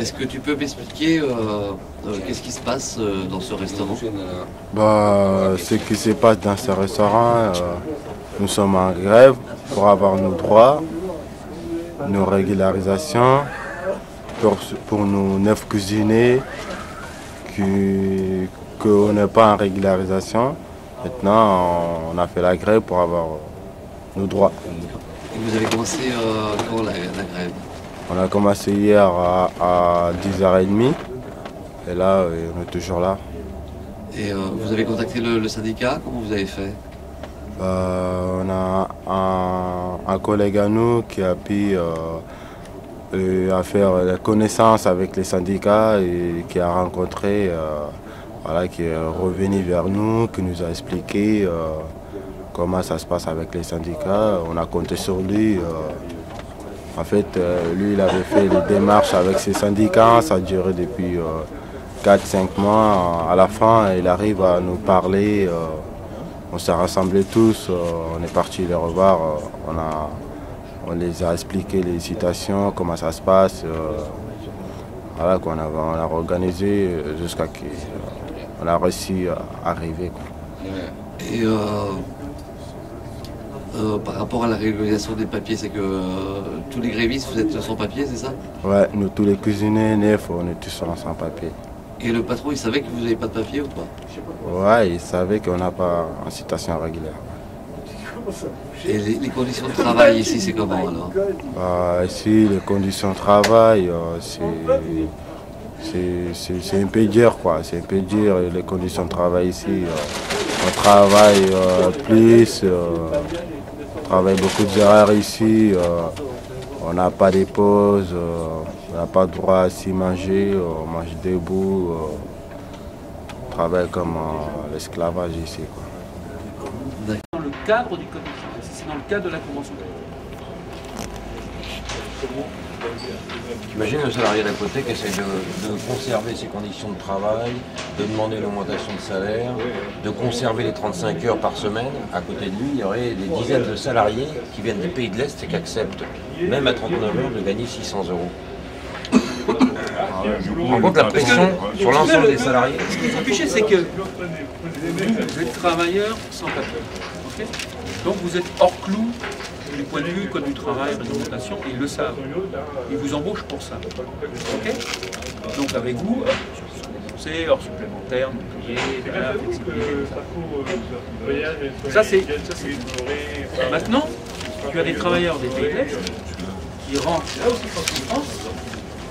Est-ce que tu peux m'expliquer qu'est-ce qui se passe dans ce restaurant? Ce qui se passe dans ce restaurant, nous sommes en grève pour avoir nos droits, nos régularisations, pour nos 9 cuisiniers qu'on n'est pas en régularisation. Maintenant, on a fait la grève pour avoir nos droits. Et vous avez commencé quand la grève? On a commencé hier à 10h30 et là, on est toujours là. Et vous avez contacté le syndicat? Comment vous avez fait? On a un collègue à nous qui a pu à faire la connaissance avec les syndicats et qui a rencontré, qui est revenu vers nous, qui nous a expliqué comment ça se passe avec les syndicats. On a compté sur lui. En fait, lui, il avait fait les démarches avec ses syndicats. Ça a duré depuis 4-5 mois. À la fin, il arrive à nous parler. On s'est rassemblés tous. On est partis les revoir. On les a expliqué les citations, comment ça se passe. Voilà, on a organisé jusqu'à qu'on a réussi à arriver. Et par rapport à la régularisation des papiers, c'est que tous les grévistes, vous êtes sans papier, c'est ça? Ouais, nous tous les cuisiniers, neufs, on est tous sans papier. Et le patron, il savait que vous n'avez pas de papier ou pas? Ouais, il savait qu'on n'a pas en citation régulière. Et les conditions de travail ici, c'est comment alors? Ici, les conditions de travail, c'est un peu dur, quoi. C'est un peu dur, les conditions de travail ici. On travaille plus, on travaille beaucoup d'heures ici. On n'a pas de pause, on n'a pas le droit à s'y manger, on mange debout. On travaille comme l'esclavage ici, quoi. Dans le cadre du code du travail, c'est dans le cadre de la convention collective. J'imagine le salarié d'Apotec essaie de conserver ses conditions de travail, de demander l'augmentation de salaire, de conserver les 35 heures par semaine. À côté de lui, il y aurait des dizaines de salariés qui viennent des pays de l'Est et qui acceptent, même à 39 heures, de gagner 600 €. On compte la pression sur l'ensemble des salariés. Ce qu'il faut afficher, c'est que vous êtes travailleur sans papier. Okay, donc vous êtes hors clou du point de vue code du travail, réglementation, ils le savent. Ils vous embauchent pour ça. Okay, donc avec vous, heures supplémentaires, non payées, flexibilité, ça c'est. Maintenant, tu as des travailleurs des pays de l'Est qui rentrent là aussi en France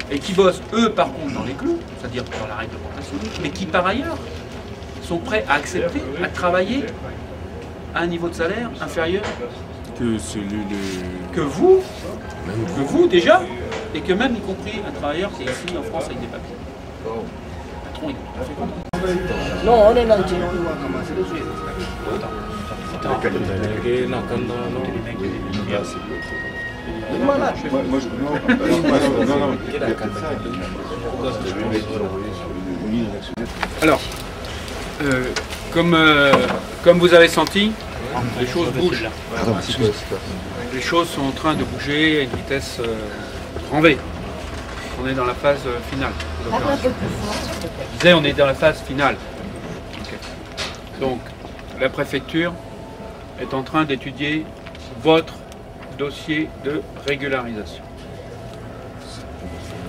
et qui bossent, eux, par contre, dans les clous, c'est-à-dire dans la réglementation, mais qui, par ailleurs, sont prêts à accepter, à travailler à un niveau de salaire inférieur que celui de... que vous déjà, et que même, y compris un travailleur qui est ici en France avec des papiers. Le patron, il fait quoi? Non, on est là, on doit commencer le sujet. Alors, comme vous avez senti, les choses bougent. Les choses sont en train de bouger à une vitesse grand V. On est dans la phase finale. Je disais, on est dans la phase finale. Okay. Donc, la préfecture est en train d'étudier votre dossier de régularisation.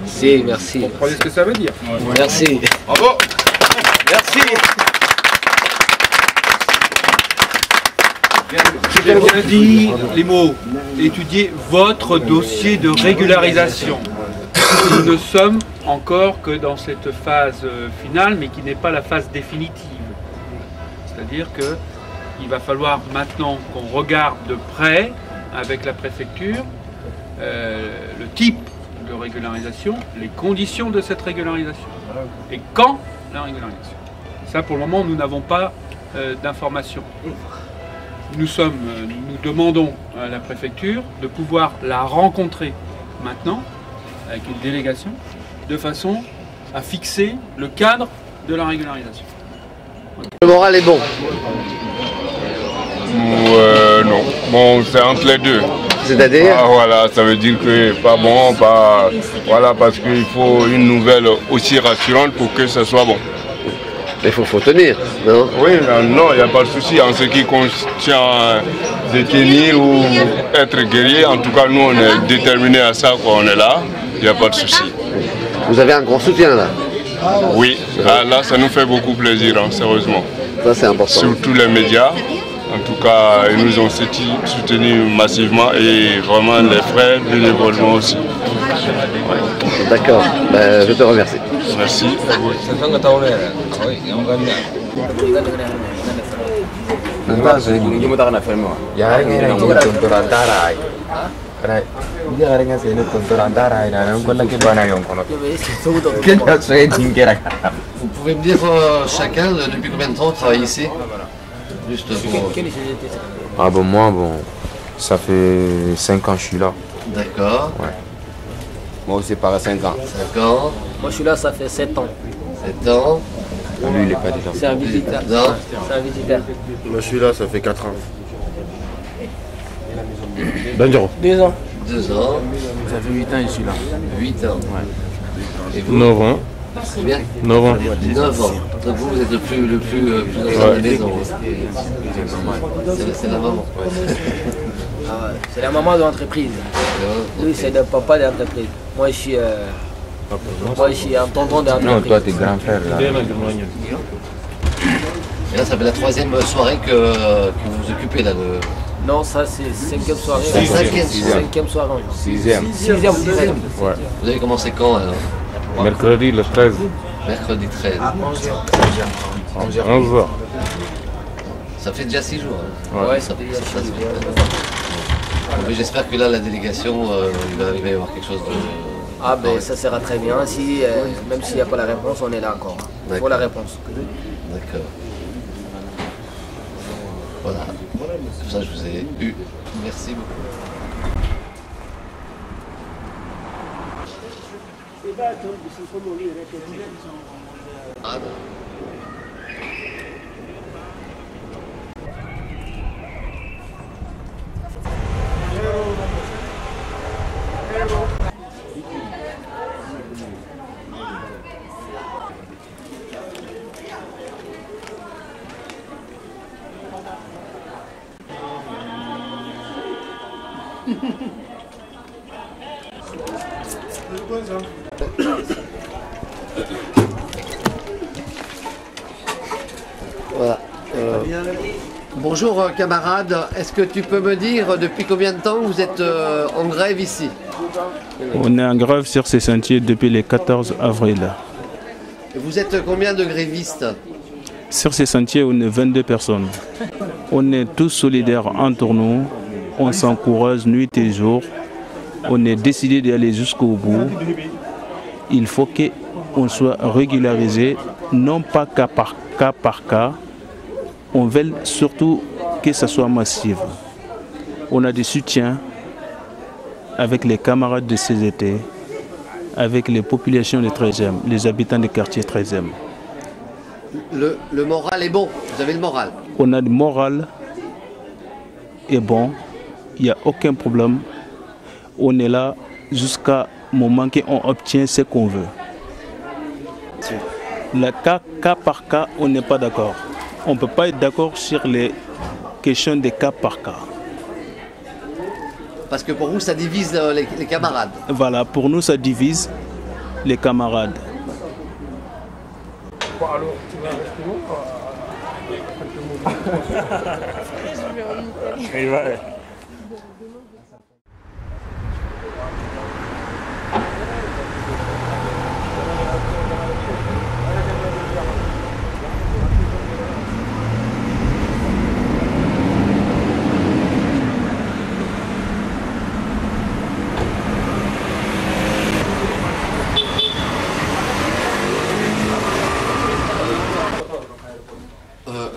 Si, merci. Vous comprenez ce que ça veut dire? Merci. Bravo. Merci. J'ai bien dit les mots. Étudier votre dossier de régularisation. Nous ne sommes encore que dans cette phase finale, mais qui n'est pas la phase définitive. C'est-à-dire qu'il va falloir maintenant qu'on regarde de près, avec la préfecture, le type de régularisation, les conditions de cette régularisation. Et quand la régularisation. Ça, pour le moment, nous n'avons pas d'informations. Nous demandons à la préfecture de pouvoir la rencontrer maintenant, avec une délégation, de façon à fixer le cadre de la régularisation. Le moral est bon. Non, bon, c'est entre les deux. C'est-à-dire? Ah, voilà, ça veut dire que pas bon, pas... Voilà, parce qu'il faut une nouvelle aussi rassurante pour que ce soit bon. Mais il faut tenir, non? Oui, non, il n'y a pas de souci. En ce qui concerne de tenir ou être guerrier, en tout cas, nous, on est déterminés à ça, quoi. On est là, il n'y a pas de souci. Vous avez un grand soutien là? Oui, là, ça nous fait beaucoup plaisir, hein, sérieusement. Ça, c'est important. Surtout les médias. En tout cas, ils nous ont soutenus massivement et vraiment les frères bénévolement aussi. Ouais. D'accord, je te remercie. Merci à vous. Vous pouvez me dire chacun depuis combien de temps vous travaillez ici? Juste pour... Ah bon, moi, ça fait 5 ans que je suis là. D'accord. Ouais. Moi aussi, pareil, 5 ans. 5 ans. Moi je suis là, ça fait 7 ans. 7 ans. Lui, il n'est pas déjà. C'est un visiteur. Non. C'est un visiteur. Moi, je suis là, ça fait 4 ans. 2 ans. 2 ans. Ça fait 8 ans je suis là. 8 ans. Ouais. Et vous? 9 ans. C'est bien? 9 ans. 9 ans. Donc vous êtes le plus dans la maison. C'est la maman. Ah, c'est la maman de l'entreprise. Lui, c'est le papa de l'entreprise. Moi, je suis un tonton de l'entreprise. Non, toi, t'es grand frère là. Et là, ça fait la 3e soirée que vous vous occupez là. Non, ça c'est 5e soirée. 5e soirée. 6e. 6e. Ouais. Vous avez commencé quand alors? Mercredi le 13. Mercredi 13. 11h. Ça fait déjà 6 jours. Hein. Ouais, ça ça fait déjà 6 jours. Mais j'espère que là, la délégation, il va y avoir quelque chose de... Ah ben ça sera très bien. Si, même s'il n'y a pas la réponse, on est là encore. Il faut la réponse. D'accord. Voilà. Tout ça, je vous ai eu. Merci beaucoup. Ah non. Voilà. Bonjour camarade, est-ce que tu peux me dire depuis combien de temps vous êtes en grève ici? On est en grève sur ces sentiers depuis le 14 avril. Vous êtes combien de grévistes? Sur ces sentiers, on est 22 personnes. On est tous solidaires entre nous. On s'encourage nuit et jour. On est décidé d'aller jusqu'au bout. Il faut qu'on soit régularisé, non pas cas par cas. On veut surtout que ça soit massif. On a des soutiens avec les camarades de CGT, avec les populations des 13e, les habitants des quartiers 13e. Le moral est bon, vous avez le moral? On a le moral est bon, il n'y a aucun problème. On est là jusqu'à moment qu'on obtient ce qu'on veut. Le cas par cas, on n'est pas d'accord. On ne peut pas être d'accord sur les questions de cas par cas. Parce que pour vous, ça divise les camarades. Voilà, pour nous, ça divise les camarades.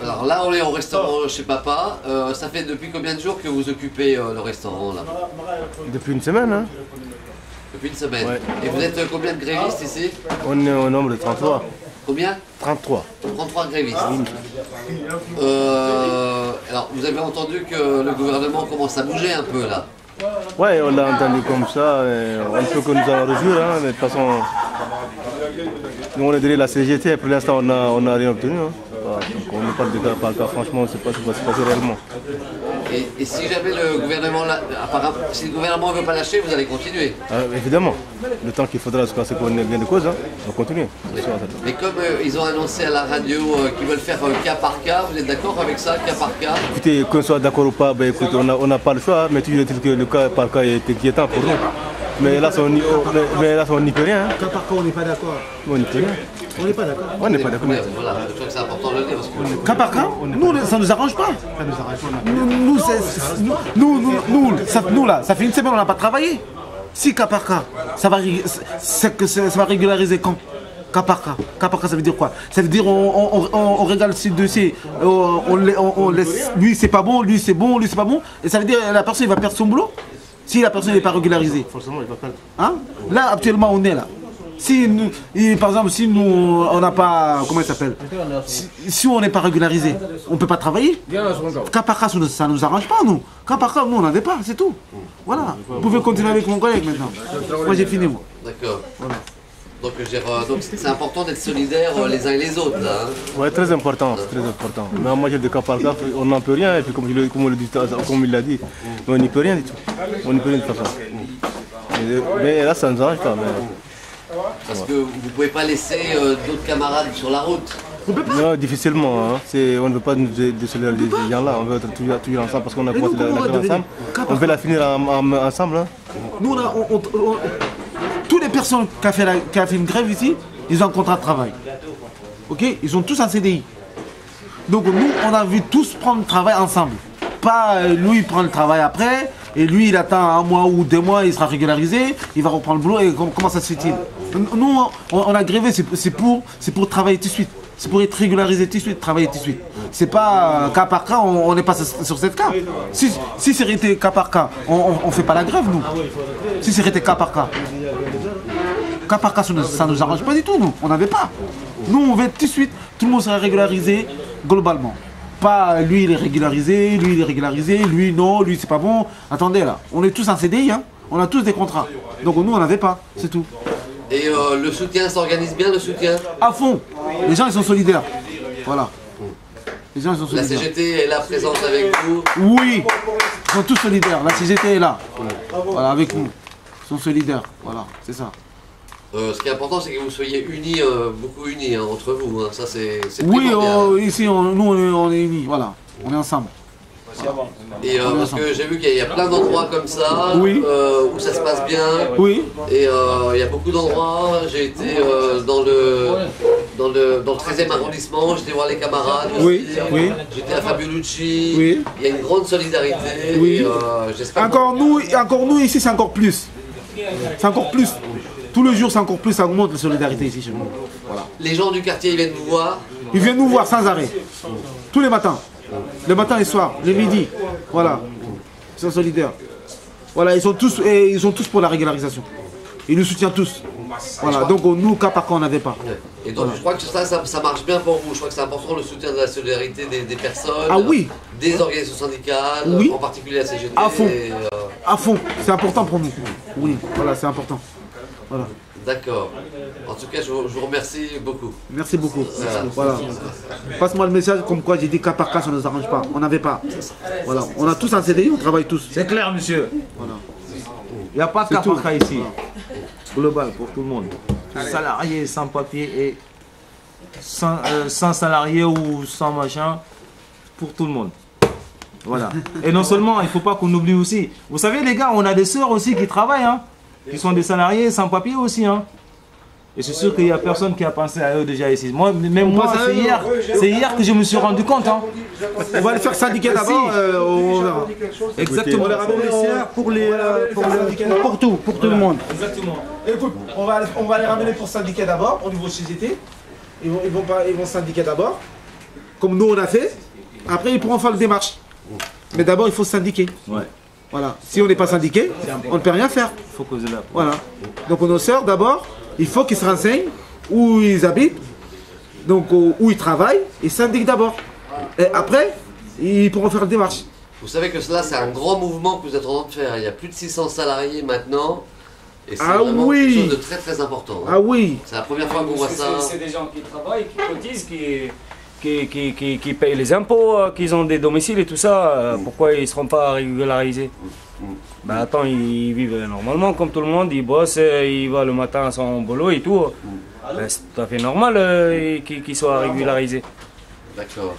Alors là, on est au restaurant chez papa. Ça fait depuis combien de jours que vous occupez le restaurant là? Depuis une semaine, hein? Depuis une semaine. Ouais. Et vous êtes combien de grévistes ici? On est au nombre de 33. Combien? 33. 33 grévistes. Alors, vous avez entendu que le gouvernement commence à bouger un peu là. Ouais, on l'a entendu comme ça, on ne peut que nous en réjouir, hein, mais de toute façon, nous on est derrière la CGT, pour l'instant on n'a rien obtenu. Hein. Donc on ne parle de cas par cas, franchement, on ne sait pas ce qui va se passer réellement. Et si jamais le gouvernement, si le gouvernement ne veut pas lâcher, vous allez continuer? Évidemment, le temps qu'il faudra jusqu'à ce qu'on ait bien de cause, hein, on va continuer. Mais comme ils ont annoncé à la radio qu'ils veulent faire cas par cas, vous êtes d'accord avec ça, cas par cas? Écoutez, qu'on soit d'accord ou pas, ben, écoute, on n'a pas le choix, mais toujours est-il que le cas par cas est inquiétant pour nous. Mais là, on n'y peut rien. Hein. Cas par cas, on n'est pas d'accord. On n'y peut rien. On n'est pas d'accord. On n'est pas d'accord. Voilà, je trouve que c'est important de le dire. Parce que... Cas par cas, nous, ça ne nous arrange pas. Ça nous arrange pas. Nous, là, ça fait une semaine, on n'a pas travaillé. Si cas par cas, ça va régulariser quand? Cas par cas. Cas par cas, ça veut dire quoi? Ça veut dire on régale ce dossier, on laisse, lui c'est pas bon, lui c'est bon, lui c'est pas bon. Et ça veut dire la personne va perdre son boulot si la personne n'est pas régularisée. Forcément, il va perdre. Hein? Là, actuellement, on est là. Si nous, par exemple, si nous, on n'a pas, comment il s'appelle, si on n'est pas régularisé, on ne peut pas travailler. Cas par cas, ça ne nous arrange pas, nous. Cas par cas, nous, on n'en a pas, c'est tout. Voilà. Vous pouvez continuer avec mon collègue maintenant. Moi, j'ai fini, moi. D'accord. Voilà. Donc c'est important d'être solidaires les uns et les autres, là. Hein. Oui, très important, très important. Mais en matière de cas par cas, on n'en peut rien, et puis comme il l'a dit, on n'y peut rien du tout. On n'y peut rien de toute façon. Mais là, ça ne nous arrange pas. Mais... Parce que vous ne pouvez pas laisser d'autres camarades sur la route. Non, difficilement. Hein. On ne veut pas nous désolidariser ces gens-là, on veut être toujours ensemble parce qu'on a commencé la grève ensemble. On veut la finir ensemble. Hein. Nous, toutes les personnes qui ont fait une grève ici, ils ont un contrat de travail. Ok? Ils ont tous un CDI. Donc nous, on a vu tous prendre le travail ensemble. Pas lui, il prend le travail après, et lui, il attend 1 mois ou 2 mois, il sera régularisé, il va reprendre le boulot, et comment ça se fait-il? Nous, on a grévé, c'est pour travailler tout de suite. C'est pour être régularisé tout de suite, travailler tout de suite. C'est pas cas par cas, on n'est pas sur cette cas. Si c'était cas par cas, on ne fait pas la grève, nous. Si c'était cas par cas. Cas par cas, ça ne nous arrange pas du tout, nous. On n'avait pas. Nous, on veut tout de suite, tout le monde sera régularisé globalement. Pas lui, il est régularisé, lui, il est régularisé, lui, non, lui, c'est pas bon. Attendez, là, on est tous en CDI, hein. On a tous des contrats. Donc nous, on n'avait pas, c'est tout. Et le soutien s'organise bien, le soutien? À fond. Les gens, ils sont solidaires. Voilà. Les gens, ils sont solidaires. La CGT est là, présente avec vous? Oui. Ils sont tous solidaires. La CGT est là. Voilà, avec nous. Ils sont solidaires. Voilà, c'est ça. Ce qui est important, c'est que vous soyez unis, beaucoup unis hein, entre vous. Hein. Ça, c'est oui, ici, nous, on est unis. Voilà. On est ensemble. Et parce que j'ai vu qu'il y a plein d'endroits comme ça, oui. Où ça se passe bien. Oui. Et il y a beaucoup d'endroits. J'ai été dans le 13e arrondissement, j'étais voir les camarades. Oui. Oui. J'étais à Fabiolucci. Oui. Il y a une grande solidarité. Oui. Et, encore nous ici, c'est encore plus. C'est encore plus. Tous les jours, c'est encore plus, ça augmente la solidarité ici chez nous. Voilà. Les gens du quartier, ils viennent vous voir? Ils viennent nous voir sans arrêt. Tous les matins. Le matin et le soir, le midi. Voilà. Ils sont solidaires. Voilà, ils sont tous pour la régularisation. Ils nous soutiennent tous. Voilà, donc nous, cas par cas, on n'avait pas. Et donc, je crois que ça marche bien pour vous. Je crois que c'est important le soutien de la solidarité des personnes. Ah oui. Des organisations syndicales, oui. En particulier la CGT. À fond. À fond. C'est important pour nous. Oui, voilà, c'est important. Voilà. D'accord. En tout cas, je vous remercie beaucoup. Merci beaucoup. Voilà. Passe-moi le message comme quoi j'ai dit cas par cas, ça ne nous arrange pas. On n'avait pas. Voilà. On a tous un CDI, on travaille tous. C'est clair, monsieur. Voilà. Il n'y a pas de cas par cas ici. Global pour tout le monde. Salarié sans papier et sans salarié ou sans machin, pour tout le monde. Voilà. Et non seulement, il ne faut pas qu'on oublie aussi. Vous savez les gars, on a des sœurs aussi qui travaillent, hein, qui sont des salariés sans papier aussi. Hein. Et c'est sûr qu'il n'y a personne qui a pensé à eux déjà ici. Moi, même moi, c'est hier que je me suis rendu compte. Hein. On va les faire syndiquer d'abord. Exactement. Pour tout le monde. Exactement. Écoute, on va les ramener pour syndiquer d'abord au niveau CGT. Ils vont syndiquer d'abord, comme nous on a fait. Après, ils pourront faire la démarche. Mais d'abord, il faut syndiquer. Ouais. Voilà. Si on n'est pas syndiqué, on ne peut rien faire. Il faut causer là. Voilà. Donc nos sœurs, d'abord, il faut qu'ils se renseignent où ils habitent, donc où ils travaillent, ils syndiquent d'abord. Et après, ils pourront faire la démarche. Vous savez que cela, c'est un grand mouvement que vous êtes en train de faire. Il y a plus de 600 salariés maintenant. Et c'est vraiment quelque chose de très très important. Ah oui. C'est la première fois qu'on voit ça. C'est des gens qui travaillent, qui cotisent, qui payent les impôts, qui ont des domiciles et tout ça. Pourquoi ils ne seront pas régularisés? Ben attends, ils vivent normalement comme tout le monde, ils bossent, ils vont le matin à son boulot et tout. Ben, c'est tout à fait normal qu'ils soient régularisés. D'accord.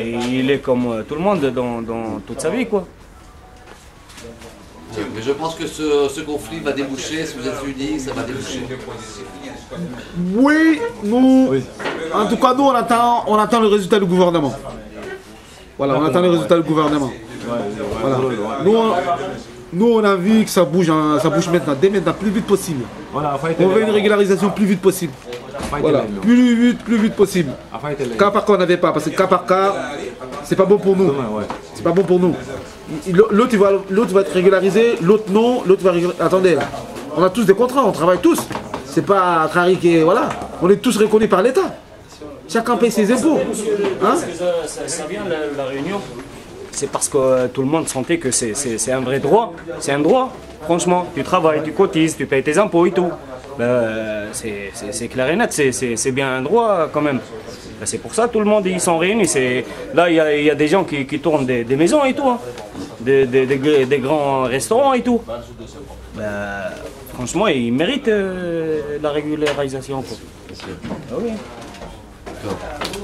Il est comme tout le monde dans toute sa vie, quoi. Mais je pense que ce conflit va déboucher, si vous êtes unis, ça va déboucher. Oui, nous, en tout cas, nous, on attend le résultat du gouvernement. Voilà, on attend le résultat du gouvernement. Voilà. Nous, on a vu que ça bouge maintenant, dès maintenant, plus vite possible. On veut une régularisation plus vite possible. Voilà, plus vite possible. Cas par cas, on n'avait pas, parce que cas par cas, c'est pas bon pour nous. C'est pas bon pour nous. L'autre va être régularisé, l'autre non, l'autre va régulariser. Attendez, là. On a tous des contrats, on travaille tous. C'est pas Khari qui est. Voilà. On est tous reconnus par l'État. Chacun paye ses impôts. Hein? Ça vient de la réunion. C'est parce que tout le monde sentait que c'est un vrai droit. C'est un droit, franchement. Tu travailles, tu cotises, tu payes tes impôts et tout. C'est clair et net, c'est bien un droit quand même. C'est pour ça que tout le monde ils sont réunis. Là, il y a des gens qui tournent des maisons et tout, hein. des grands restaurants et tout. Franchement, ils méritent la régularisation. Ah oui.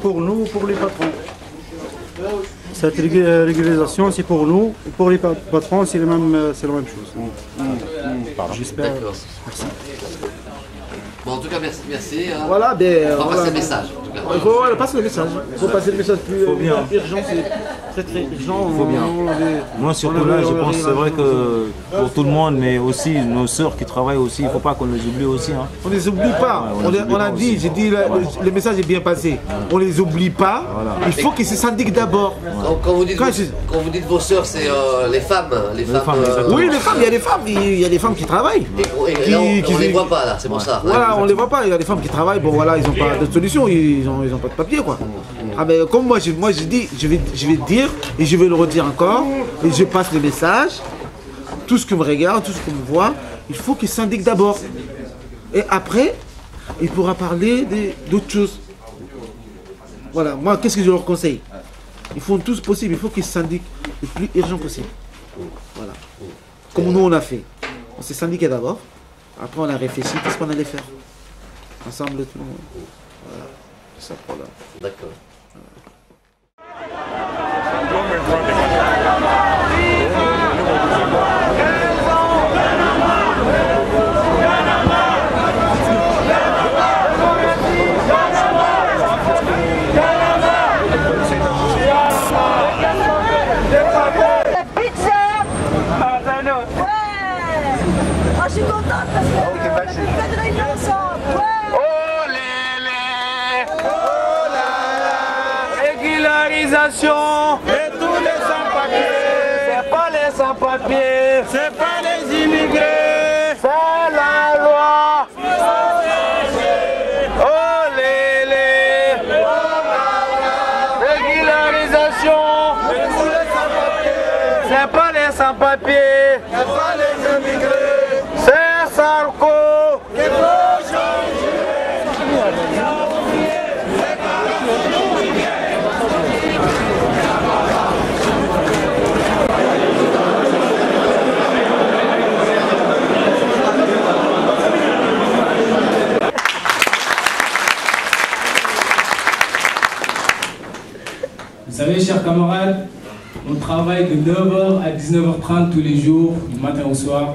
Pour nous, pour les patrons. Cette régularisation, c'est pour nous. Et pour les patrons, c'est la même chose. J'espère. Merci. Bon, en tout cas, merci. Hein. Voilà, on va passer le message. En tout cas. Il faut passer le message. Il faut passer le message plus urgent. C'est très urgent. Il faut bien. Moi, surtout là, je pense que c'est vrai que pour tout le monde, mais aussi nos sœurs qui travaillent aussi, il ne faut pas qu'on les oublie aussi. Hein. On ne les oublie pas. On a dit, j'ai dit, le message est bien passé. On ne les oublie pas. Voilà. Il faut qu'ils se syndiquent d'abord. Quand vous dites vos sœurs, c'est les femmes. Oui, les femmes, il y a des femmes qui travaillent. Et là, on ne les voit pas, là, c'est pour ça. Voilà, on les voit pas, il y a des femmes qui travaillent, bon voilà, ils n'ont pas de solution, ils ont pas de papier quoi. Ah ben comme moi j'ai dit, je vais dire et je vais le redire encore, et je passe le message, tout ce que me regarde, tout ce que me voit, il faut qu'ils syndiquent d'abord. Et après, il pourra parler d'autres choses. Voilà, moi qu'est-ce que je leur conseille? Ils font tout ce possible, il faut qu'ils syndiquent le plus urgent possible. Voilà. Comme nous on a fait. On s'est syndiqué d'abord. Après, on a réfléchi, qu'est-ce qu'on allait faire? Ensemble, tout le monde. Voilà, c'est ça le problème. D'accord. Je suis contente parce que c'est fait de réunion ensemble. Ouais. Oh lélé, oh là là, régularisation de tous les sans-papiers. C'est pas les sans-papiers, c'est pas les immigrés, c'est la loi. Oh lélé, oh là là, régularisation de tous les sans-papiers. C'est pas les sans-papiers, c'est pas les immigrés. C'est Sarko qui faut changer. Vous savez, chers camarades, on travaille de 9h à 19h30 tous les jours, du matin au soir,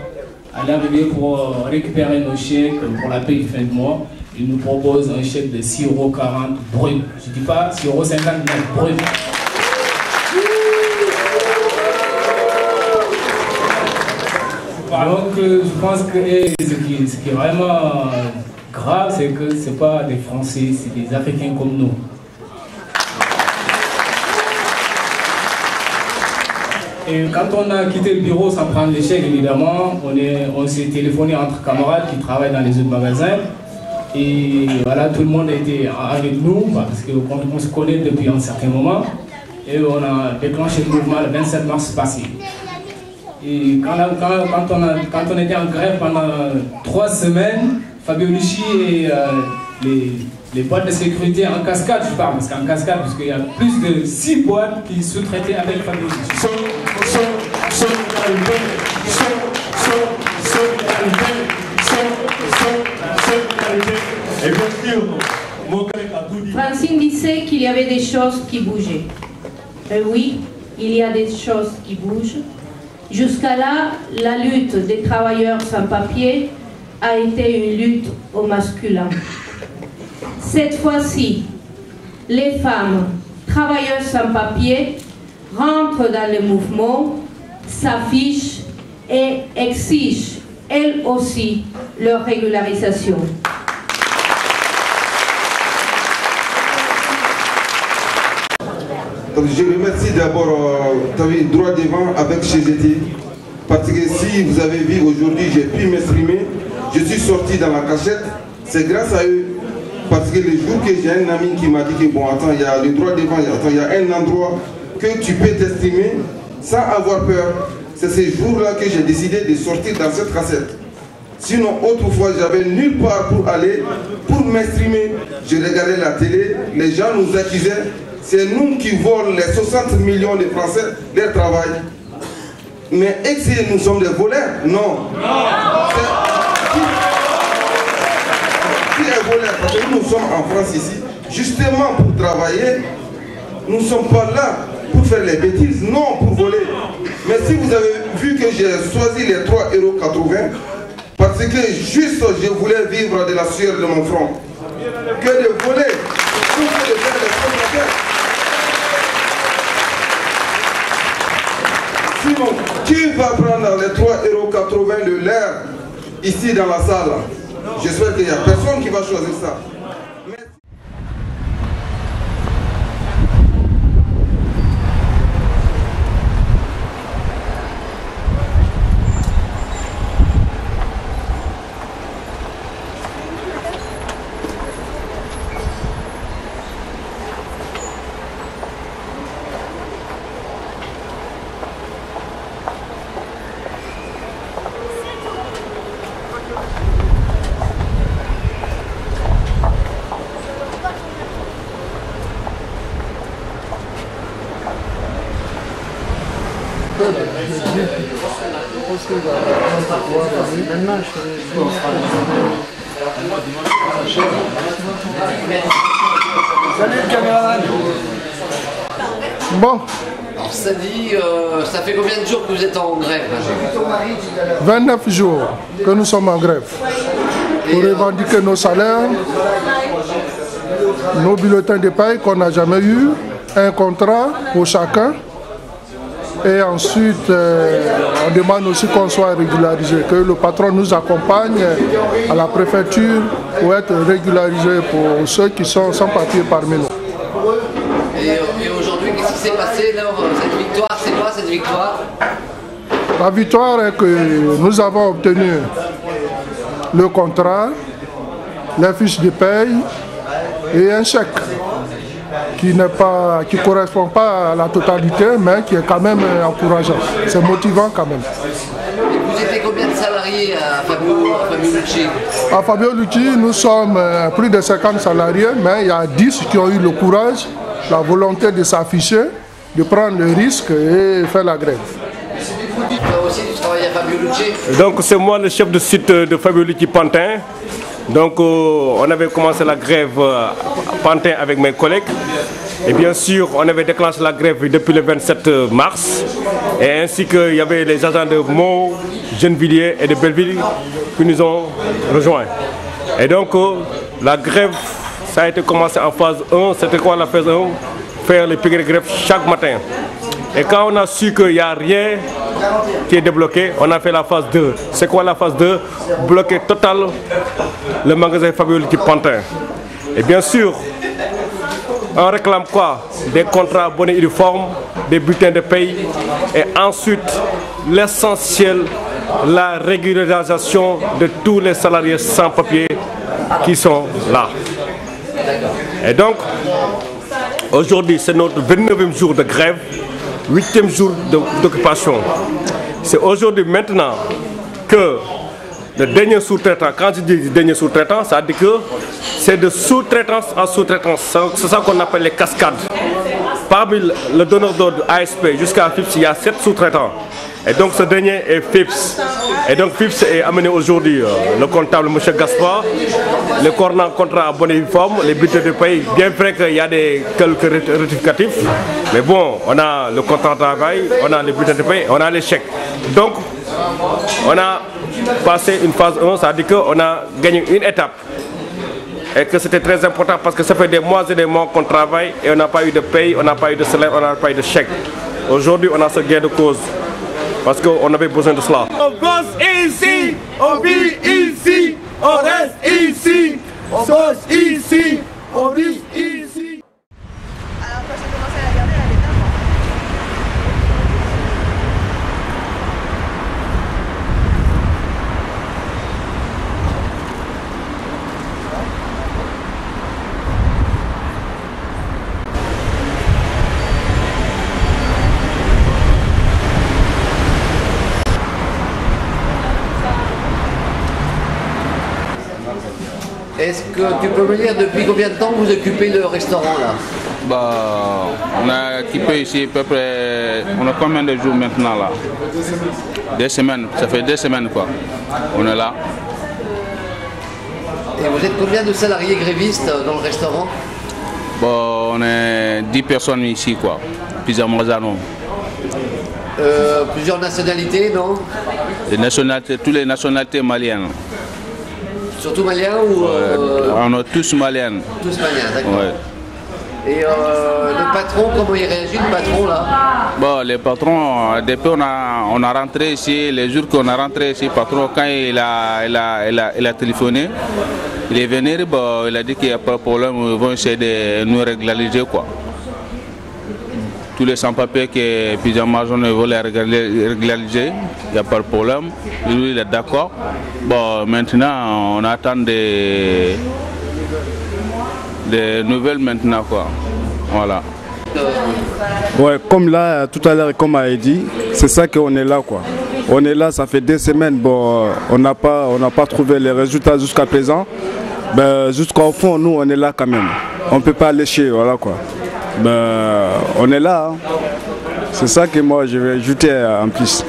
à l'arrivée pour récupérer nos chèques pour la paye fin de mois. Ils nous proposent un chèque de 6,40 € brut. Je ne dis pas 6,59 € brut. Donc je pense que ce qui est vraiment grave, c'est que ce n'est pas des Français, c'est des Africains comme nous. Et quand on a quitté le bureau sans prendre les chèques, évidemment, on s'est téléphoné entre camarades qui travaillent dans les autres magasins. Et voilà, tout le monde a été avec nous, parce qu'on se connaît depuis un certain moment. et on a déclenché le mouvement le 27 mars passé. Et quand on était en grève pendant 3 semaines, Fabio Lucci et les boîtes de sécurité en cascade, je parle, parce qu'en cascade, puisqu'il y a plus de 6 boîtes qui sous-traitaient avec Fabio Lucci. Francine disait qu'il y avait des choses qui bougeaient. Et oui, il y a des choses qui bougent. Jusqu'à là, la lutte des travailleurs sans papier a été une lutte au masculin. Cette fois-ci, les femmes travailleuses sans papier rentrent dans le mouvement, s'affichent et exigent elles aussi leur régularisation. Donc je remercie d'abord droit devant avec CGT, parce que si vous avez vu aujourd'hui, j'ai pu m'exprimer, je suis sorti dans la cachette, c'est grâce à eux. Parce que le jour que j'ai un ami qui m'a dit que bon attends, il y a le droit devant, il y a un endroit que tu peux t'exprimer sans avoir peur. C'est ce jour-là que j'ai décidé de sortir dans cette cassette. Sinon, autrefois, j'avais nulle part pour aller, pour m'exprimer. Je regardais la télé, les gens nous accusaient. C'est nous qui volons les 60 millions de Français, leur travail. Mais est-ce que nous sommes des voleurs? Non. Qui est voleur? Parce que nous sommes en France ici, justement pour travailler. Nous ne sommes pas là pour faire les bêtises, non, pour voler. Mais si vous avez vu que j'ai choisi les 3,80 €, parce que juste je voulais vivre de la sueur de mon front, que de voler, ou que de faire les choses. Sinon, qui va prendre les 3,80 € de l'air ici dans la salle? J'espère qu'il n'y a personne qui va choisir ça. Bon. Alors ça dit, ça fait combien de jours que vous êtes en grève? 29 jours que nous sommes en grève. Pour revendiquer nos salaires, nos bulletins de paie qu'on n'a jamais eu, un contrat pour chacun. Et ensuite, on demande aussi qu'on soit régularisé, que le patron nous accompagne à la préfecture pour être régularisé pour ceux qui sont sans papier parmi nous. Et aujourd'hui, qu'est-ce qui s'est passé là? Cette victoire, c'est quoi cette victoire? La victoire est que nous avons obtenu le contrat, les fiches de paye et un chèque qui ne correspond pas à la totalité, mais qui est quand même encourageant. C'est motivant quand même. Et vous étiez combien de salariés à Fabio Lucci? À Fabio Lucci, nous sommes plus de 50 salariés, mais il y a 10 qui ont eu le courage, la volonté de s'afficher, de prendre le risque et faire la grève. Toi aussi, tu travailles à Fabio Lucci? Donc c'est moi le chef de site de Fabio Lucci Pantin. Donc on avait commencé la grève Pantin avec mes collègues. Et bien sûr, on avait déclenché la grève depuis le 27 mars. Et ainsi qu'il y avait les agents de Meaux, Gennevilliers et de Belleville qui nous ont rejoints. Et donc la grève, ça a été commencé en phase 1. C'était quoi la phase 1? Faire les piquets de grève chaque matin. Et quand on a su qu'il n'y a rien qui est débloqué, on a fait la phase 2. C'est quoi la phase 2? Bloquer total le magasin Fabio Lucci Pantin. Et bien sûr, on réclame quoi? Des contrats bonnets uniformes, des bulletins de paye et ensuite l'essentiel, la régularisation de tous les salariés sans papier qui sont là. Et donc, Aujourd'hui, c'est notre 29e jour de grève, 8e jour d'occupation. C'est aujourd'hui maintenant que le dernier sous-traitant, quand je dis dernier sous-traitant, ça veut dire que c'est de sous-traitance en sous-traitance. C'est ça qu'on appelle les cascades. Parmi le donneur d'ordre ASP jusqu'à FIPS, il y a 7 sous-traitants. Et donc ce dernier est FIPS. Et donc FIPS est amené aujourd'hui le comptable M. Gaspard, le contrat à bonne et forme, les budgets de pays, bien vrai qu'il y a quelques rectificatifs. Mais bon, on a le contrat de travail, on a les budgets de pays, on a les chèques. Donc on a passé une phase 1, ça veut dire qu'on a gagné une étape. Et que c'était très important parce que ça fait des mois et des mois qu'on travaille et on n'a pas eu de paye, on n'a pas eu de salaire, on n'a pas eu de chèque. Aujourd'hui, on a ce gain de cause parce qu'on avait besoin de cela. On bosse ici, on vit ici, on reste ici, on bosse ici, on vit ici. Alors quand j'ai commencé à la garder, elle était là. Est-ce que tu peux me dire depuis combien de temps vous occupez le restaurant là? Bah, on a occupé ici à peu près, on a combien de jours maintenant là? 2 semaines, ça fait 2 semaines quoi. On est là. Et vous êtes combien de salariés grévistes dans le restaurant? Bon, on est 10 personnes ici quoi, plusieurs Mozano. Plusieurs nationalités, non? Les nationalités, toutes les nationalités maliennes. Surtout maliens ou On est tous maliens. Tous maliens, d'accord. Ouais. Et le patron, comment il réagit le patron là? Bon, le patron, depuis on a rentré ici, les jours qu'on a rentré ici, le patron, quand il a téléphoné, il est venu, bon, il a dit qu'il n'y a pas de problème, ils vont essayer de nous régulariser quoi. Tous les sans-papiers que plusieurs maisons veulent régulariser, il n'y a pas de problème. Lui, il est d'accord. Bon, maintenant, on attend des nouvelles maintenant, quoi. Voilà. Ouais, comme là, tout à l'heure, comme a dit, c'est ça qu'on est là, quoi. On est là, ça fait 2 semaines, bon, on n'a pas trouvé les résultats jusqu'à présent. Ben, jusqu'au fond, nous, on est là quand même. On ne peut pas lécher, voilà, quoi. Ben, on est là, hein. C'est ça que moi je vais ajouter en plus.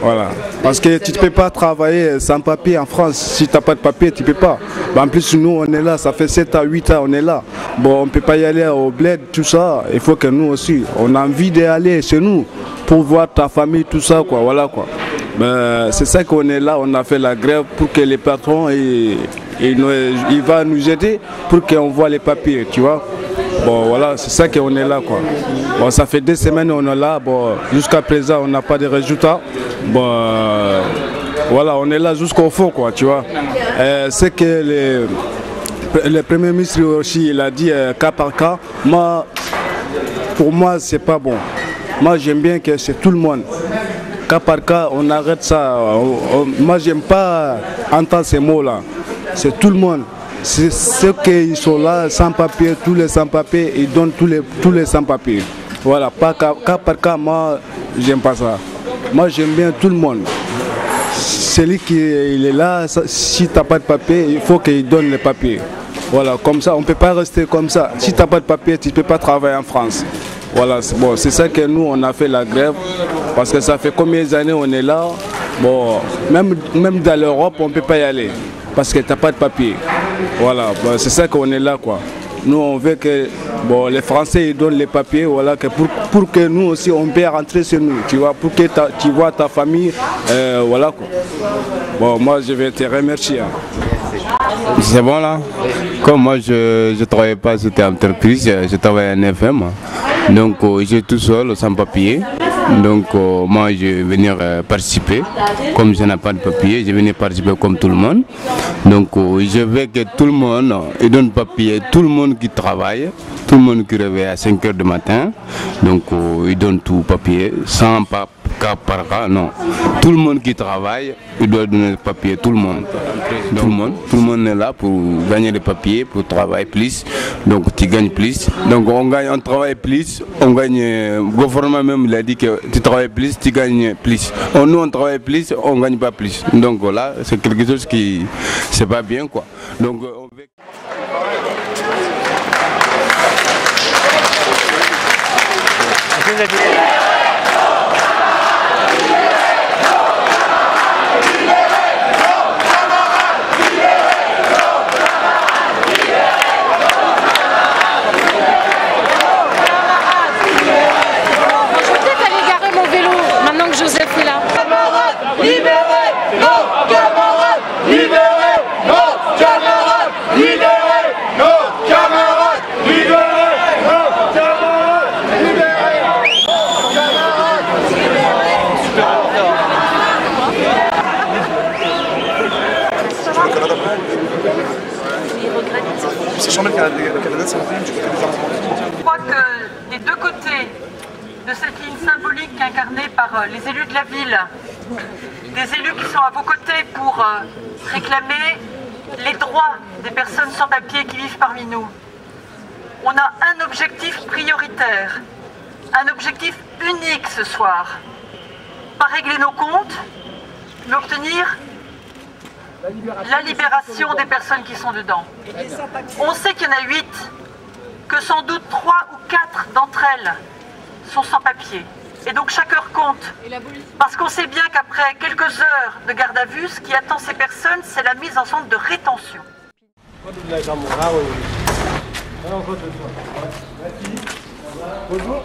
Voilà. Parce que tu ne peux pas travailler sans papier en France. Si tu n'as pas de papier, tu ne peux pas. Ben, en plus, nous, on est là. Ça fait 7 à 8 ans, on est là. Bon, on ne peut pas y aller au bled, tout ça. Il faut que nous aussi, on a envie d'aller chez nous pour voir ta famille, tout ça, quoi. Voilà, quoi. Ben, c'est ça qu'on est là. On a fait la grève pour que les patrons, il va nous aider pour qu'on voit les papiers, tu vois. Bon voilà, c'est ça qu'on est là quoi. Bon, ça fait 2 semaines on est là, bon, jusqu'à présent on n'a pas de résultats. Bon, voilà, on est là jusqu'au fond quoi, tu vois. C'est que le Premier ministre aussi, il a dit cas par cas. Moi, pour moi, c'est pas bon. Moi, j'aime bien que c'est tout le monde. Cas par cas, on arrête ça. Moi, j'aime pas entendre ces mots-là. C'est tout le monde. C'est ceux qui sont là, sans papier, tous les sans-papiers, ils donnent tous les sans-papiers. Voilà, pas cas par cas, moi, j'aime pas ça. Moi, j'aime bien tout le monde. Celui qui est là, si tu n'as pas de papier, il faut qu'il donne les papiers. Voilà, comme ça, on ne peut pas rester comme ça. Si tu n'as pas de papier, tu ne peux pas travailler en France. Voilà, bon, c'est ça que nous, on a fait la grève. Parce que ça fait combien d'années on est là. Bon, même dans l'Europe, on ne peut pas y aller. Parce que tu n'as pas de papier. Voilà, bon, c'est ça qu'on est là, quoi. Nous, on veut que bon, les Français ils donnent les papiers, voilà, que pour que nous aussi, on puisse rentrer chez nous, tu vois, pour que tu vois ta famille, voilà, quoi. Bon, moi, je vais te remercier. C'est bon, là? Comme moi, je ne travaille pas sur cette entreprise, je travaille en FM. Donc, je suis tout seul, sans papier. Donc, moi, je vais venir participer. Comme je n'ai pas de papier, je vais venir participer comme tout le monde. Donc, je veux que tout le monde donne papier, tout le monde qui travaille, tout le monde qui réveille à 5 h du matin. Donc, il donne tout papier, sans cas par cas, non. Tout le monde qui travaille, il doit donner le papier, tout le monde. Tout le monde est là pour gagner les papiers, pour travailler plus. Donc tu gagnes plus. Donc on travaille plus, on gagne. Le gouvernement même il a dit que tu travailles plus, tu gagnes plus. Nous on travaille plus, on ne gagne pas plus. Donc voilà, c'est quelque chose qui c'est pas bien quoi. Donc Joseph est là. Camarades, libérez nos camarades, libérez nos camarades, libérez nos camarades, libérez nos camarades, libérez nos camarades, Je crois que les deux côtés de cette ligne symbolique incarnée par les élus de la ville, des élus qui sont à vos côtés pour réclamer les droits des personnes sans papier qui vivent parmi nous. On a un objectif prioritaire, un objectif unique ce soir. Pas régler nos comptes, mais obtenir la libération des personnes qui sont dedans. On sait qu'il y en a 8, que sans doute 3 ou 4 d'entre elles sont sans papier. Et donc chaque heure compte. Parce qu'on sait bien qu'après quelques heures de garde à vue, ce qui attend ces personnes, c'est la mise en centre de rétention. Bonjour.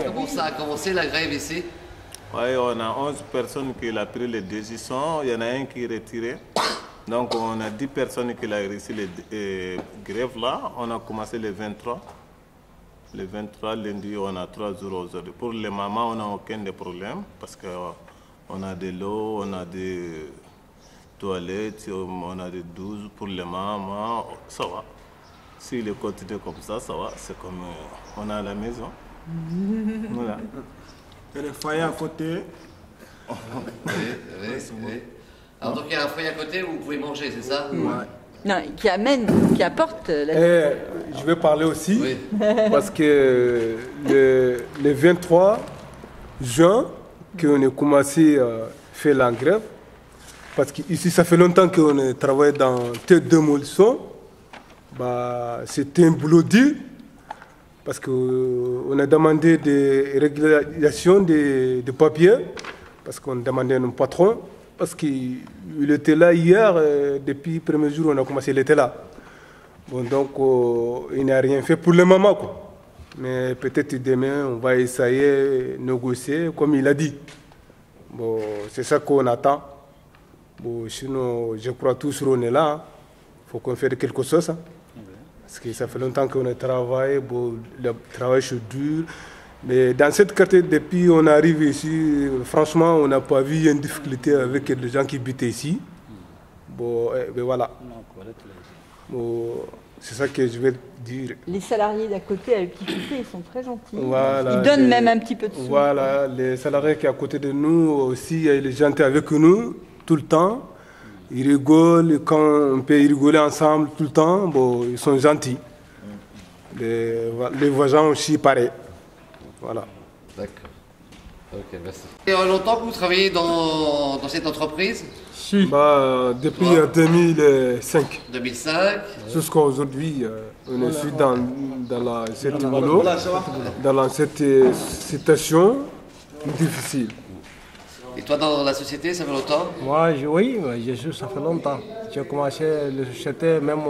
Comment ça a commencé la grève ici? Oui, on a 11 personnes qui ont pris les décisions, il y en a un qui est retiré. Donc on a 10 personnes qui ont réussi les grèves là. On a commencé le 23. Le 23 lundi, on a 3 jours aujourd'hui. Pour les mamans, on n'a aucun problème parce qu'on a de l'eau, on a des toilettes, on a des douches pour les mamans, ça va. Si le continue comme ça, ça va. C'est comme on a à la maison. Voilà. Et le foyer à côté. Oui. Alors donc il y a un foyer à côté où vous pouvez manger, c'est ça? Non, qui apporte la... Je vais parler aussi, parce que le 23 juin, qu'on a commencé à faire la grève, parce qu'ici, ça fait longtemps qu'on travaille dans tête de démolition, c'était un boulot dur, parce qu'on a demandé des régulations de papiers, parce qu'on demandait à nos patrons, parce qu'il était là hier, depuis le premier jour on a commencé, il était là. Bon, donc il n'a rien fait pour le moment, quoi. Mais peut-être demain on va essayer de négocier comme il a dit. Bon, c'est ça qu'on attend. Bon, sinon, je crois tous on est là. Il faut qu'on fasse quelque chose. Hein. Parce que ça fait longtemps qu'on a travaillé. Bon, le travail c'est dur. Mais dans cette quartier, depuis qu'on arrive ici, franchement, on n'a pas vu une difficulté avec les gens qui habitent ici. Bon, voilà. Bon, c'est ça que je vais dire. Les salariés d'à côté à la petite cité, ils sont très gentils. Voilà, ils donnent même un petit peu de sous. Voilà, les salariés qui sont à côté de nous aussi, les gens qui sont avec nous tout le temps. Ils rigolent, quand on peut rigoler ensemble tout le temps, bon, ils sont gentils. Les voisins aussi, pareil. Voilà. D'accord. Ok, merci. Et longtemps que vous travaillez dans cette entreprise? Depuis 2005. 2005. Jusqu'à aujourd'hui, on est ici dans cette boulot, dans cette situation difficile. Et toi, dans la société, ça fait longtemps? Moi, oui, je suis, ça fait longtemps. J'ai commencé la société même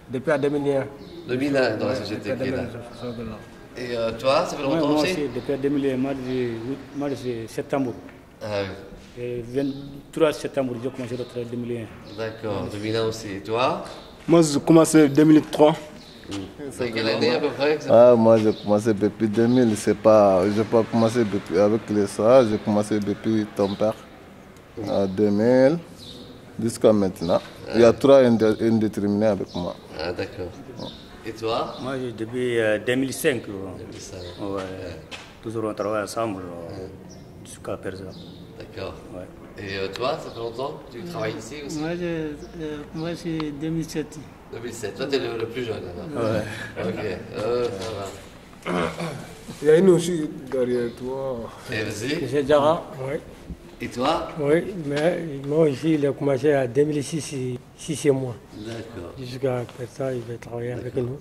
depuis 2001. 2001 dans la société qui est là. Et toi, ça fait longtemps moi aussi? Depuis 2001, mois de septembre. Ah oui. Et 23 septembre, j'ai commencé le travail 2001. D'accord, 2001 aussi. Et toi? Moi, j'ai commencé en 2003. C'est quelle année à peu près? Moi, j'ai commencé depuis 2000. Je n'ai pas commencé avec les soirs, j'ai commencé depuis ton père. En 2000 jusqu'à maintenant. Il y a 3 indéterminés avec moi. Ah, d'accord. Et toi? Moi, depuis 2005. 2005. Ouais. Toujours on travaille ensemble jusqu'à présent. D'accord. Ouais. Et toi, ça fait longtemps que tu travailles ici aussi? Moi, c'est 2007. 2007. Toi, tu es le plus jeune alors? Ouais. Ok, ça va. Il y a une aussi derrière toi. Et vas-y. C'est Jara. Oui. Et toi? Oui, mais moi aussi, il a commencé en 2006, 6 mois. D'accord. Jusqu'à présent, il va travailler avec nous.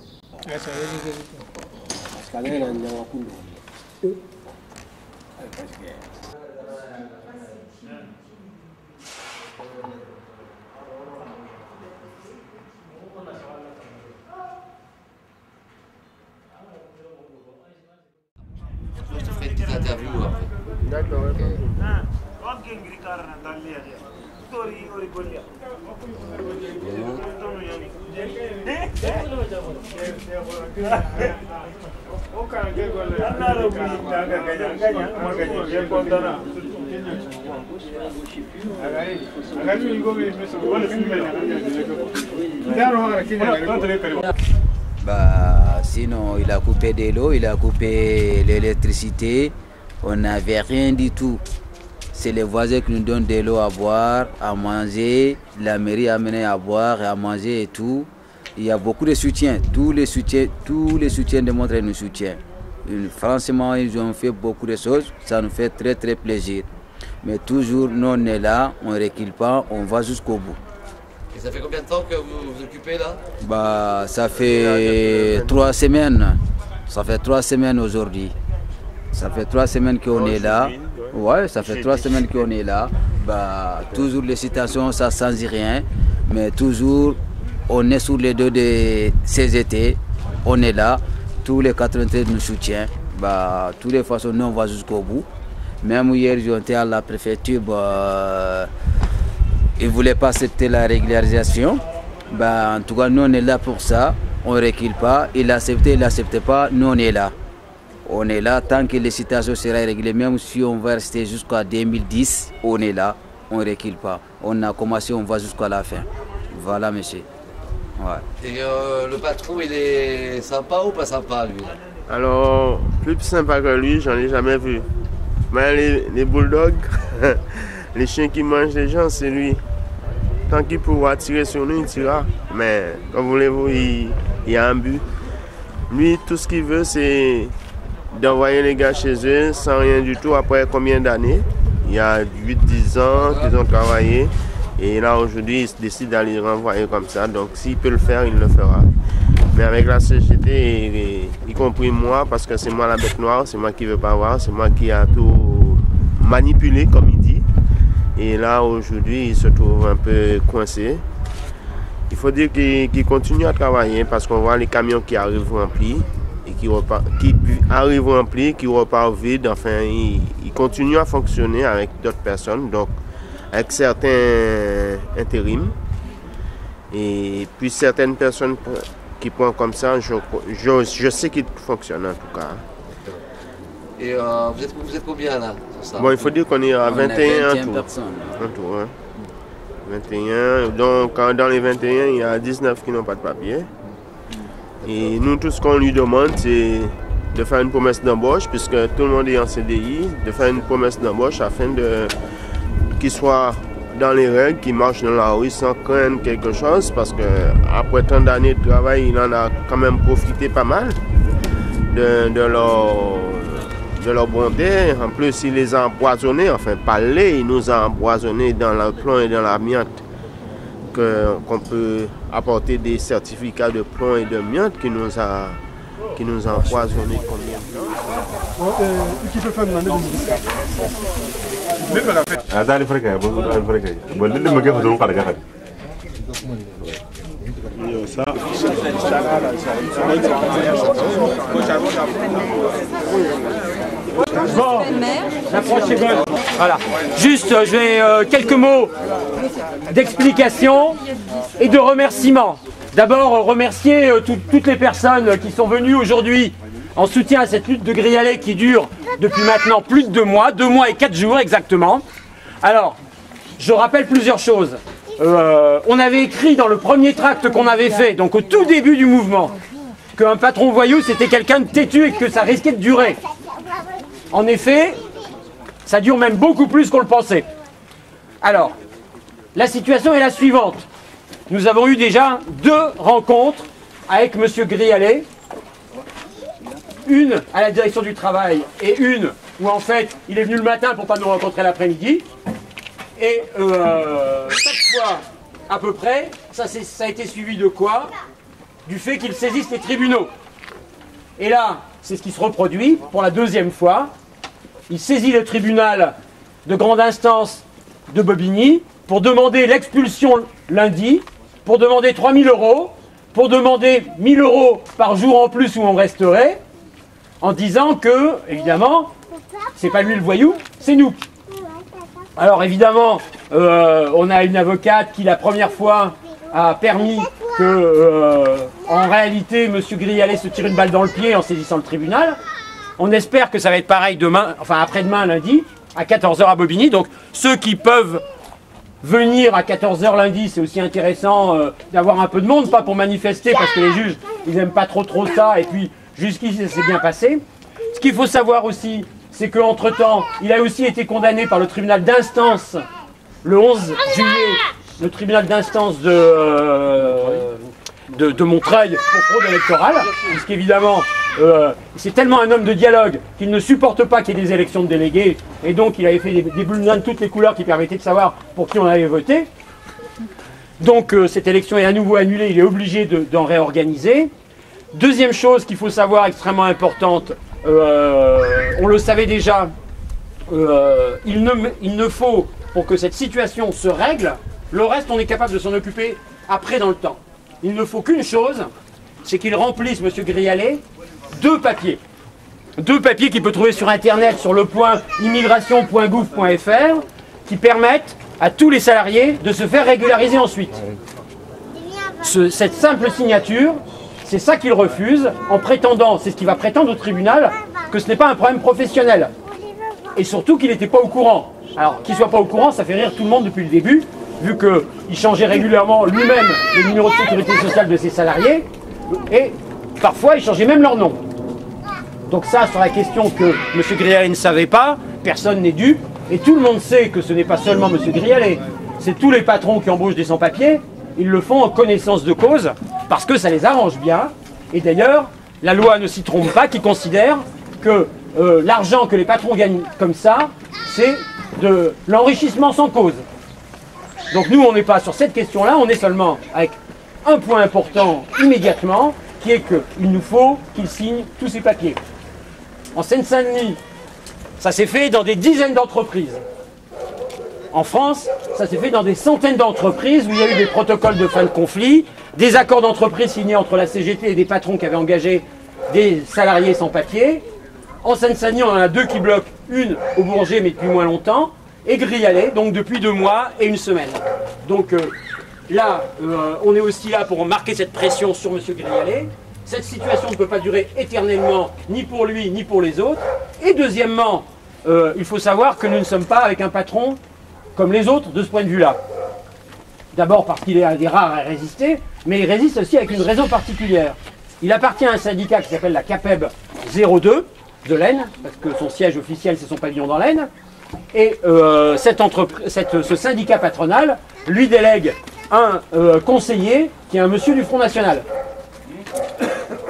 Je te ferai une petite interview après. D'accord. Sinon, il a coupé de l'eau, il a coupé l'électricité, on n'avait rien du tout. C'est les voisins qui nous donnent de l'eau à boire, à manger, la mairie a amené à boire et à manger et tout. Il y a beaucoup de soutien, tous les soutiens de Montreuil nous soutiennent. Franchement, ils ont fait beaucoup de choses, ça nous fait très très plaisir. Mais toujours, nous on est là, on ne recule pas, on va jusqu'au bout. Et ça fait combien de temps que vous vous occupez là? Ça fait 3 semaines. Ça fait 3 semaines aujourd'hui. Ça fait 3 semaines qu'on est là. Ouais, ça fait 3 semaines qu'on est là. Toujours les situations, ça ne change rien. Mais toujours, on est sur les dos de CGT. On est là. Tous les 93 nous soutiennent. De toutes les façons, nous on va jusqu'au bout. Même hier, j'étais à la préfecture. Ils ne voulaient pas accepter la régularisation. En tout cas, nous on est là pour ça. On ne recule pas. Il acceptait, il n'acceptait pas. Nous on est là. On est là tant que les situations seront réglées. Même si on va rester jusqu'à 2010, on est là. On ne recule pas. On a commencé, on va jusqu'à la fin. Voilà, monsieur. Ouais. Et le patron, il est sympa ou pas sympa, lui? Alors, plus sympa que lui, j'en ai jamais vu. Mais les bulldogs, les chiens qui mangent les gens, c'est lui. Tant qu'il pourra tirer sur nous, il tirera. Mais, comme voulez-vous, il y a un but. Lui, tout ce qu'il veut, c'est d'envoyer les gars chez eux sans rien du tout. Après combien d'années? Il y a 8-10 ans qu'ils ont travaillé. Et là, aujourd'hui, il décide d'aller renvoyer comme ça. Donc, s'il peut le faire, il le fera. Mais avec la société, y compris moi, parce que c'est moi la bête noire, c'est moi qui ne veux pas voir, c'est moi qui a tout manipulé, comme il dit. Et là, aujourd'hui, il se trouve un peu coincé. Il faut dire qu'il continue à travailler parce qu'on voit les camions qui arrivent remplis et qui arrivent remplis, qui repartent vides. Enfin, il continue à fonctionner avec d'autres personnes, donc avec certains intérims. Et puis certaines personnes qui prennent comme ça, je sais qu'ils fonctionnent en tout cas. Et vous êtes combien là? Bon, il faut dire qu'on est à 21 en tout. personnes. En tout, hein. 21, donc dans les 21, il y a 19 qui n'ont pas de papier. Et nous, tout ce qu'on lui demande, c'est de faire une promesse d'embauche, puisque tout le monde est en CDI, de faire une promesse d'embauche afin qu'il soit dans les règles, qu'il marche dans la rue sans craindre quelque chose, parce qu'après tant d'années de travail, il en a quand même profité pas mal de leur bonté. En plus, il les a empoisonnés, enfin pas il nous a empoisonnés dans le plomb et dans l'amiante, qu'on peut apporter des certificats de plomb et d'amiante qui nous a empoisonnés combien de temps. Bon, l'approche est bonne. Voilà. Juste, je vais quelques mots d'explication et de remerciement. D'abord, remercier toutes les personnes qui sont venues aujourd'hui en soutien à cette lutte de Grialet qui dure depuis maintenant plus de 2 mois, 2 mois et 4 jours exactement. Alors, je rappelle plusieurs choses. On avait écrit dans le premier tract qu'on avait fait, donc au tout début du mouvement, qu'un patron voyou c'était quelqu'un de têtu et que ça risquait de durer. En effet, ça dure même beaucoup plus qu'on le pensait. Alors, la situation est la suivante. Nous avons eu déjà 2 rencontres avec M. Grialet. Une à la direction du travail et une où en fait il est venu le matin pour pas nous rencontrer l'après-midi. Et chaque fois, à peu près, ça a été suivi de quoi? Du fait qu'ils saisissent les tribunaux. Et là, c'est ce qui se reproduit pour la 2e fois. Il saisit le tribunal de grande instance de Bobigny pour demander l'expulsion lundi, pour demander 3 000 €, pour demander 1 000 € par jour en plus où on resterait, en disant que, évidemment, c'est pas lui le voyou, c'est nous. Alors évidemment, on a une avocate qui la première fois a permis que, en réalité, M. Grialet se tire une balle dans le pied en saisissant le tribunal. On espère que ça va être pareil demain, enfin après-demain lundi, à 14 h à Bobigny. Donc ceux qui peuvent venir à 14 h lundi, c'est aussi intéressant d'avoir un peu de monde, pas pour manifester parce que les juges, ils n'aiment pas trop ça, et puis jusqu'ici ça s'est bien passé. Ce qu'il faut savoir aussi, c'est qu'entre-temps, il a aussi été condamné par le tribunal d'instance le 11 juillet, le tribunal d'instance de Montreuil pour fraude électorale, puisqu'évidemment, c'est tellement un homme de dialogue qu'il ne supporte pas qu'il y ait des élections de délégués, et donc il avait fait des bulletins de toutes les couleurs qui permettaient de savoir pour qui on avait voté. Donc cette élection est à nouveau annulée, il est obligé d'en réorganiser. Deuxième chose qu'il faut savoir, extrêmement importante, on le savait déjà, il ne faut, pour que cette situation se règle, le reste on est capable de s'en occuper après dans le temps. Il ne faut qu'une chose, c'est qu'il remplisse, M. Grialet, 2 papiers. 2 papiers qu'il peut trouver sur internet sur le point immigration.gouv.fr qui permettent à tous les salariés de se faire régulariser ensuite. Cette simple signature, c'est ça qu'il refuse en prétendant, c'est ce qu'il va prétendre au tribunal, que ce n'est pas un problème professionnel. Et surtout qu'il n'était pas au courant. Alors qu'il ne soit pas au courant, ça fait rire tout le monde depuis le début, vu qu'il changeait régulièrement lui-même le numéro de sécurité sociale de ses salariés, et parfois il changeait même leur nom. Donc ça, sur la question que M. Grialet ne savait pas, personne n'est dupe, et tout le monde sait que ce n'est pas seulement M. Grialet, c'est tous les patrons qui embauchent des sans-papiers, ils le font en connaissance de cause, parce que ça les arrange bien, et d'ailleurs, la loi ne s'y trompe pas, qui considère que l'argent que les patrons gagnent comme ça, c'est de l'enrichissement sans cause. Donc nous, on n'est pas sur cette question-là, on est seulement avec un point important immédiatement, qui est qu'il nous faut qu'il signe tous ces papiers. En Seine-Saint-Denis, ça s'est fait dans des dizaines d'entreprises. En France, ça s'est fait dans des centaines d'entreprises où il y a eu des protocoles de fin de conflit, des accords d'entreprise signés entre la CGT et des patrons qui avaient engagé des salariés sans papier. En Seine-Saint-Denis, on en a 2 qui bloquent, une au Bourget, mais depuis moins longtemps, et Grialet, donc depuis 2 mois et 1 semaine. Donc là, on est aussi là pour marquer cette pression sur M. Grialet. Cette situation ne peut pas durer éternellement, ni pour lui, ni pour les autres. Et deuxièmement, il faut savoir que nous ne sommes pas avec un patron comme les autres de ce point de vue-là. D'abord parce qu'il est un des rares à résister, mais il résiste aussi avec une raison particulière. Il appartient à un syndicat qui s'appelle la CAPEB 02 de l'Aisne, parce que son siège officiel c'est son pavillon dans l'Aisne. Et ce syndicat patronal lui délègue un conseiller qui est un monsieur du Front National.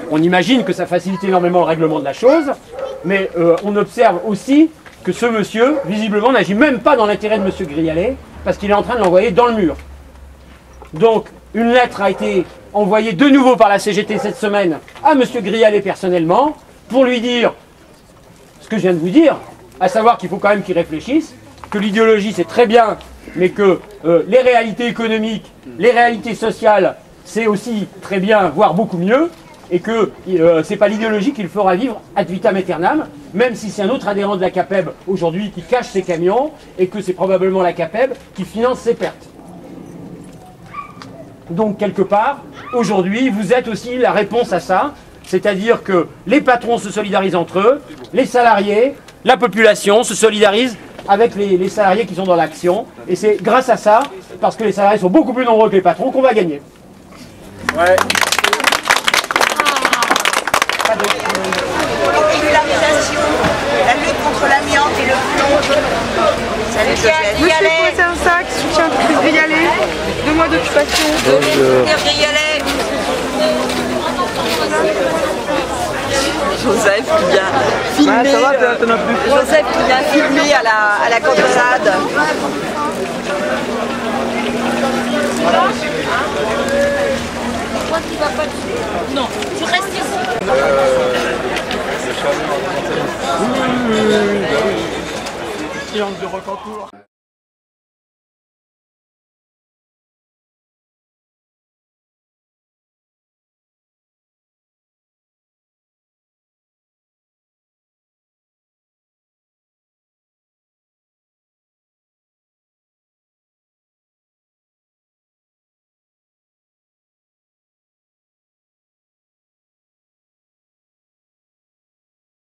On imagine que ça facilite énormément le règlement de la chose, mais on observe aussi que ce monsieur, visiblement, n'agit même pas dans l'intérêt de M. Grialet, parce qu'il est en train de l'envoyer dans le mur. Donc, une lettre a été envoyée de nouveau par la CGT cette semaine à M. Grialet personnellement, pour lui dire ce que je viens de vous dire, à savoir qu'il faut quand même qu'il réfléchisse, que l'idéologie c'est très bien, mais que les réalités économiques, les réalités sociales, c'est aussi très bien, voire beaucoup mieux, et que c'est pas l'idéologie qui le fera vivre ad vitam aeternam, même si c'est un autre adhérent de la CAPEB aujourd'hui qui cache ses camions, et que c'est probablement la CAPEB qui finance ses pertes. Donc quelque part, aujourd'hui, vous êtes aussi la réponse à ça, c'est-à-dire que les patrons se solidarisent entre eux, les salariés, la population se solidarise avec les salariés qui sont dans l'action, et c'est grâce à ça, parce que les salariés sont beaucoup plus nombreux que les patrons, qu'on va gagner. Ouais. Régularisation, la lutte contre l'amiante et le plomb. Monsieur Poisson un sac, soutien de Grialet, 2 mois d'occupation. Grialet. Joseph qui vient filmer, Joseph qui vient filmer à la cantonade. Non, tu restes ici. Triangle de Rocancourt.